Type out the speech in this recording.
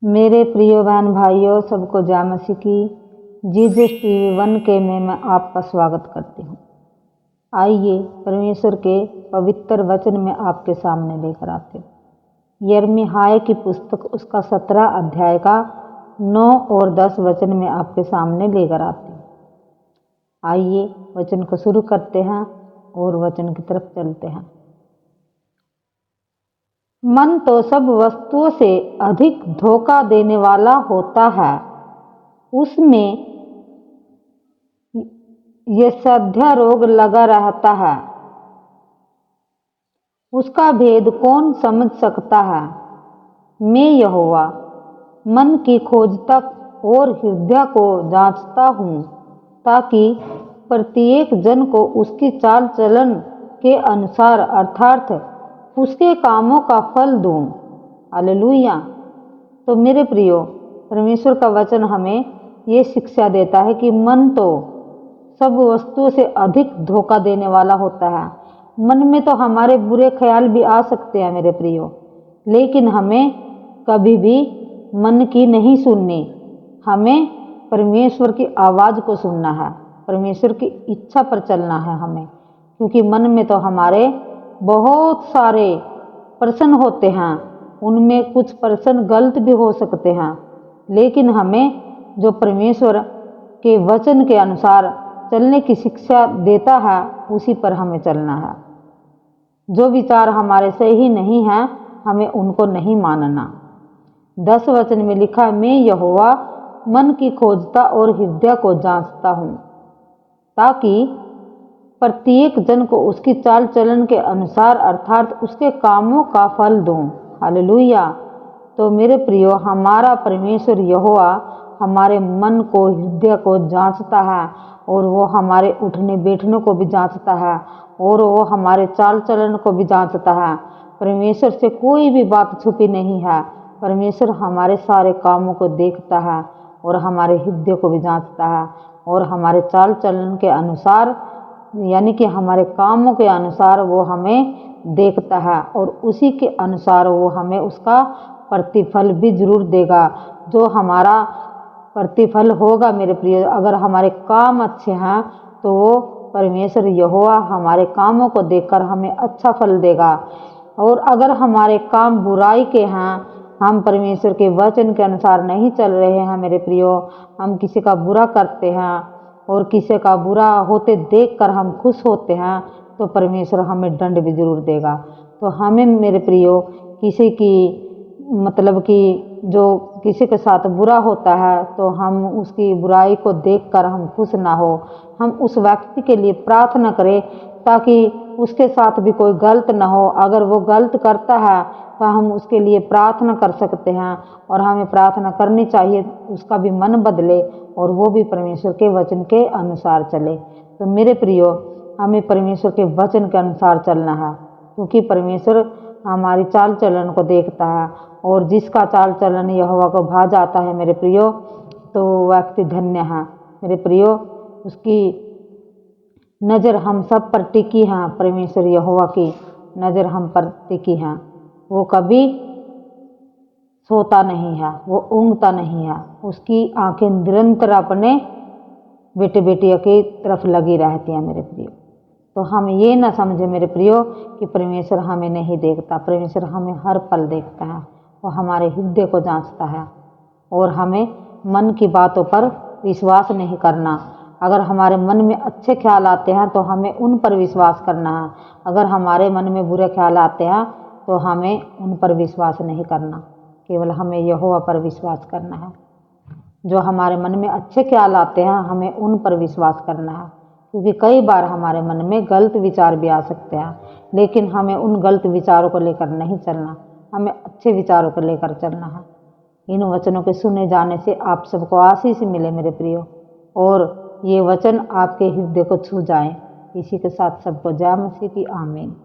मेरे प्रिय बहन भाइयों, सबको जय मसीह की। जीसस टीवी 1 के में मैं आपका स्वागत करती हूँ। आइए परमेश्वर के पवित्र वचन में आपके सामने लेकर आते हैं। यिर्मयाह की पुस्तक उसका 17 अध्याय का 9 और 10 वचन में आपके सामने लेकर आती हूँ। आइए वचन को शुरू करते हैं और वचन की तरफ चलते हैं। मन तो सब वस्तुओं से अधिक धोखा देने वाला होता है। उसमें ये सद्या रोग लगा रहता है। उसका भेद कौन समझ सकता है। मैं यहोवा मन की खोजता और हृदय को जांचता हूँ, ताकि प्रत्येक जन को उसकी चाल चलन के अनुसार अर्थात उसके कामों का फल दूं। हालेलुया। तो मेरे प्रियो, परमेश्वर का वचन हमें ये शिक्षा देता है कि मन तो सब वस्तुओं से अधिक धोखा देने वाला होता है। मन में तो हमारे बुरे ख्याल भी आ सकते हैं मेरे प्रियो, लेकिन हमें कभी भी मन की नहीं सुननी। हमें परमेश्वर की आवाज़ को सुनना है, परमेश्वर की इच्छा पर चलना है हमें, क्योंकि मन में तो हमारे बहुत सारे प्रश्न होते हैं। उनमें कुछ प्रश्न गलत भी हो सकते हैं, लेकिन हमें जो परमेश्वर के वचन के अनुसार चलने की शिक्षा देता है, उसी पर हमें चलना है। जो विचार हमारे सही नहीं हैं, हमें उनको नहीं मानना। 10 वचन में लिखा है, मैं यहोवा मन की खोजता और हृदय को जांचता हूँ, ताकि प्रत्येक जन को उसकी चाल चलन के अनुसार अर्थात उसके कामों का फल दूं। हालेलुया। तो मेरे प्रियो, हमारा परमेश्वर यहोवा हमारे मन को, हृदय को जांचता है, और वो हमारे उठने बैठने को भी जांचता है, और वो हमारे चाल चलन को भी जांचता है। परमेश्वर से कोई भी बात छुपी नहीं है। परमेश्वर हमारे सारे कामों को देखता है और हमारे हृदय को भी जांचता है, और हमारे चाल चलन के अनुसार यानी कि हमारे कामों के अनुसार वो हमें देखता है, और उसी के अनुसार वो हमें उसका प्रतिफल भी जरूर देगा। जो हमारा प्रतिफल होगा मेरे प्रिय, अगर हमारे काम अच्छे हैं तो वो परमेश्वर यहोवा हमारे कामों को देखकर हमें अच्छा फल देगा। और अगर हमारे काम बुराई के हैं, हम परमेश्वर के वचन के अनुसार नहीं चल रहे हैं मेरे प्रियो, हम किसी का बुरा करते हैं और किसी का बुरा होते देखकर हम खुश होते हैं, तो परमेश्वर हमें दंड भी जरूर देगा। तो हमें मेरे प्रियो किसी की मतलब कि जो किसी के साथ बुरा होता है, तो हम उसकी बुराई को देखकर हम खुश ना हो। हम उस व्यक्ति के लिए प्रार्थना करें, ताकि उसके साथ भी कोई गलत ना हो। अगर वो गलत करता है तो हम उसके लिए प्रार्थना कर सकते हैं, और हमें प्रार्थना करनी चाहिए उसका भी मन बदले और वो भी परमेश्वर के वचन के अनुसार चले। तो मेरे प्रियो, हमें परमेश्वर के वचन के अनुसार चलना है, क्योंकि परमेश्वर हमारी चाल चलन को देखता है, और जिसका चाल चलन यहोवा को भा जाता है मेरे प्रियो, तो व्यक्ति धन्य है मेरे प्रियो। उसकी नज़र हम सब पर टिकी है। परमेश्वर यहोवा की नज़र हम पर टिकी है। वो कभी सोता नहीं है, वो ऊँघता नहीं है। उसकी आंखें निरंतर अपने बेटे बेटियों की तरफ लगी रहती हैं मेरे प्रियो। तो हम ये ना समझे मेरे प्रियो कि परमेश्वर हमें नहीं देखता। परमेश्वर हमें हर पल देखता है, वो हमारे हृदय को जांचता है, और हमें मन की बातों पर विश्वास नहीं करना। अगर हमारे मन में अच्छे ख्याल आते हैं तो हमें उन पर विश्वास करना है। अगर हमारे मन में बुरे ख्याल आते हैं तो हमें उन पर विश्वास नहीं करना, केवल हमें यहोवा पर विश्वास करना है। जो हमारे मन में अच्छे ख्याल आते हैं, हमें उन पर विश्वास करना है, क्योंकि कई बार हमारे मन में गलत विचार भी आ सकते हैं, लेकिन हमें उन गलत विचारों को लेकर नहीं चलना, हमें अच्छे विचारों को लेकर चलना है। इन वचनों के सुने जाने से आप सबको आशीष मिले मेरे प्रियो, और ये वचन आपके हृदय को छू जाएं। इसी के साथ सबको जय मसीह की आमीन।